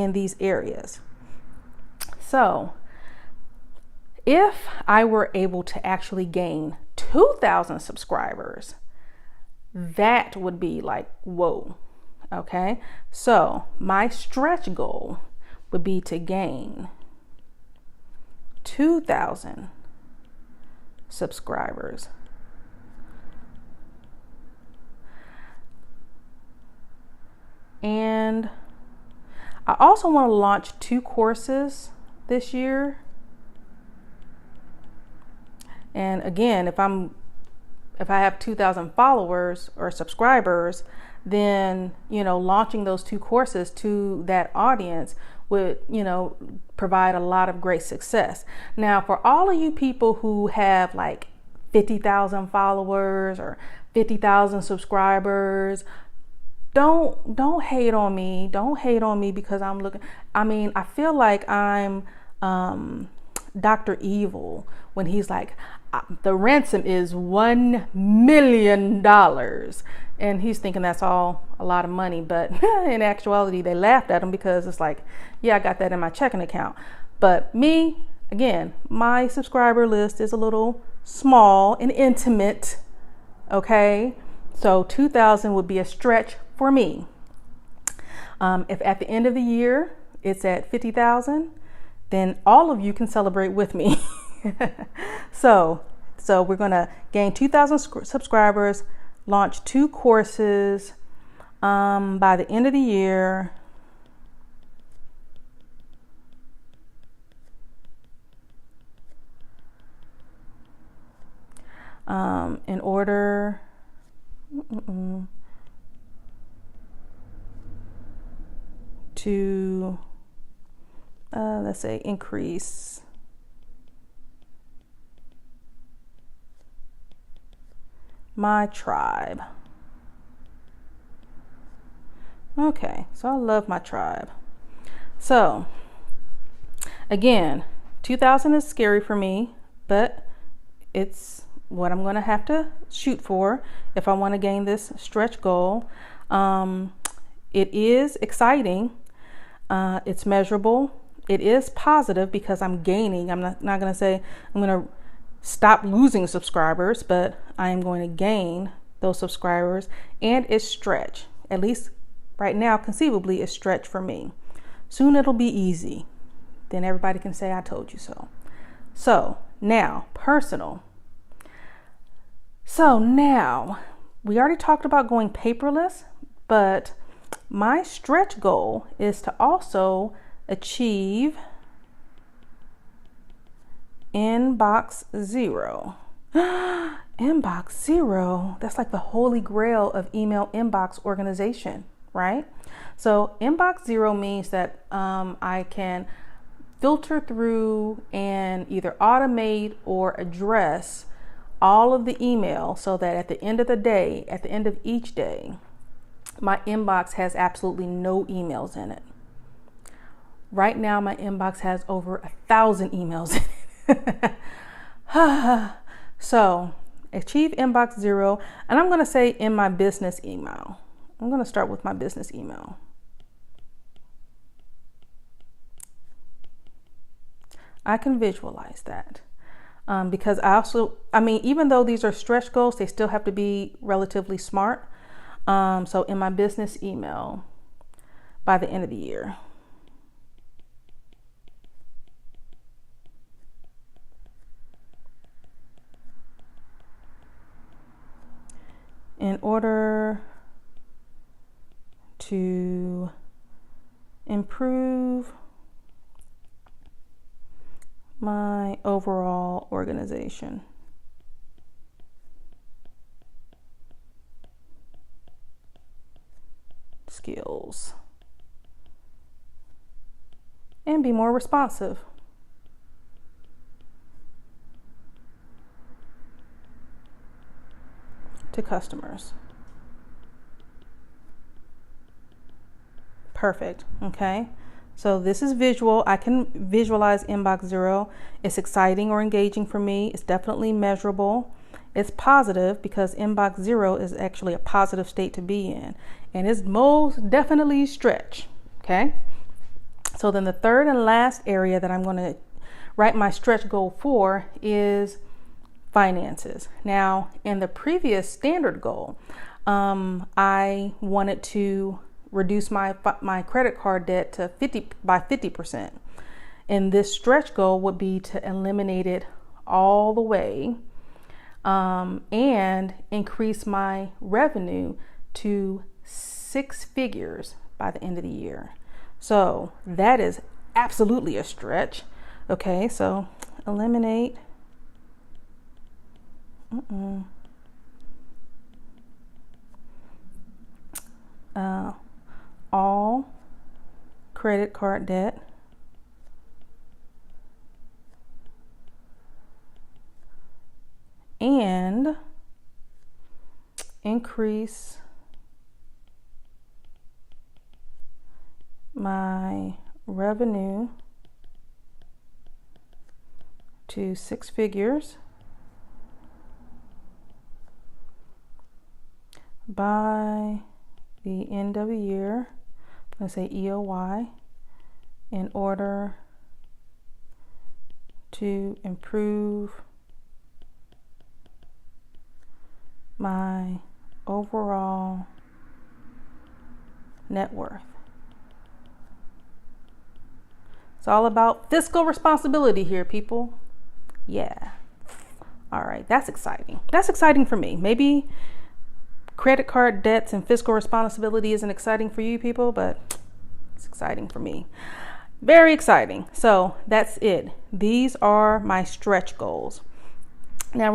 in these areas. So if I were able to actually gain 2,000 subscribers, that would be like, whoa. Okay. So my stretch goal would be to gain 2,000 subscribers. And I also want to launch 2 courses this year. And again, if I have 2,000 followers or subscribers, then, launching those 2 courses to that audience would, provide a lot of great success. Now, for all of you people who have like 50,000 followers or 50,000 subscribers, don't hate on me. Don't hate on me because I feel like I'm Dr. Evil when he's like, the ransom is $1 million. And he's thinking that's all a lot of money. But in actuality, they laughed at him because it's like, yeah, I got that in my checking account. But me, again, my subscriber list is a little small and intimate. Okay. So 2,000 would be a stretch for me. If at the end of the year it's at 50,000, then all of you can celebrate with me. So we're going to gain 2,000 subscribers, launch 2 courses by the end of the year. In order to, let's say, increase my tribe. Okay, so I love my tribe. So again, 2,000 is scary for me, but it's what I'm going to have to shoot for if I want to gain this stretch goal. It is exciting. It's measurable. It is positive because I'm gaining. I'm not going to say I'm going to stop losing subscribers, but I am going to gain those subscribers, and it's stretch. At least right now, conceivably, it's stretch for me. Soon it'll be easy. Then everybody can say I told you so. So now, personal. So now, we already talked about going paperless, but my stretch goal is to also achieve inbox 0. Inbox 0. That's like the holy grail of email inbox organization, right? So inbox 0 means that I can filter through and either automate or address all of the email so that at the end of the day, at the end of each day, my inbox has absolutely no emails in it. Right now, my inbox has over 1,000 emails in it. So achieve inbox 0. And I'm going to say in my business email. I'm going to start with my business email. I can visualize that. Because even though these are stretch goals, they still have to be relatively smart. So in my business email by the end of the year. In order to improve my overall organization. Skills. And be more responsive. To customers. Perfect. Okay. So this is visual. I can visualize inbox 0. It's exciting or engaging for me. It's definitely measurable. It's positive because inbox 0 is actually a positive state to be in. And it's most definitely stretch. Okay. So then the third and last area that I'm going to write my stretch goal for is finances. Now, in the previous standard goal, I wanted to reduce my credit card debt to 50%. And this stretch goal would be to eliminate it all the way, and increase my revenue to 6 figures by the end of the year. So that is absolutely a stretch. Okay, so eliminate all credit card debt and increase my revenue to 6 figures by the end of the year. I'm going to say EOY, in order to improve my overall net worth. It's all about fiscal responsibility here, people. Yeah. All right. That's exciting. That's exciting for me. Maybe credit card debts and fiscal responsibility isn't exciting for you people, but it's exciting for me. Very exciting. So that's it. These are my stretch goals. Now,